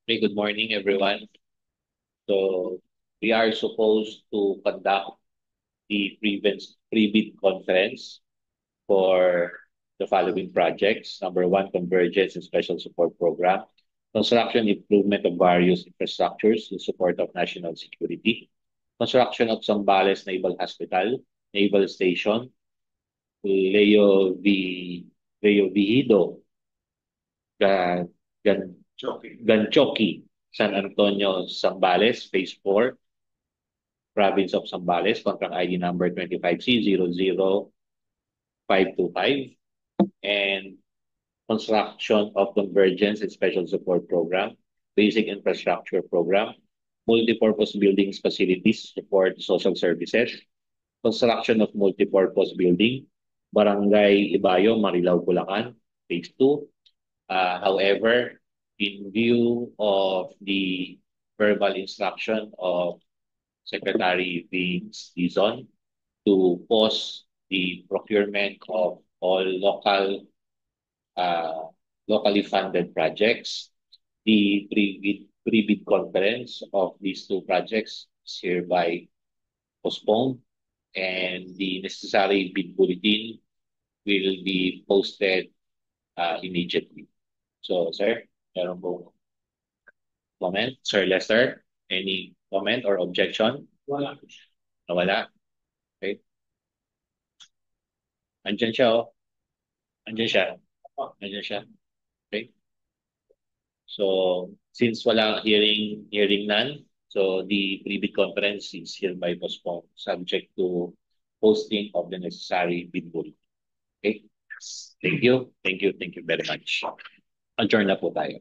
Okay, good morning, everyone. So we are supposed to conduct the pre-bid conference for the following projects. Number one, convergence and special support program. Construction improvement of various infrastructures in support of national security. Construction of Zambales Naval Hospital, Naval Station, Leo V. Leo Vihido, Gan, Gan, Ganchoki, San Antonio, Zambales, Phase 4, Province of Zambales, contract ID number 25C00525, and construction of convergence and special support program, basic infrastructure program, multipurpose buildings facilities support social services, construction of multipurpose building, Barangay Ibayo, Marilao, Bulacan, phase 2. However, in view of the verbal instruction of Secretary Vince Dizon to pause the procurement of all uh, locally funded projects. The pre-bid conference of these two projects is hereby postponed, and the necessary bid bulletin will be posted immediately. So, sir, meron po comment? Sir Lester, any comment or objection? Wala. Nawala? Okay. Andyan siya, oh. Andyan siya. Andyan siya. Okay. So, since wala hearing none, so the pre-bid conference is hereby postponed, subject to posting of the necessary bid bulletin. Okay? Thank you. Thank you. Thank you very much. Adjourn na po tayo.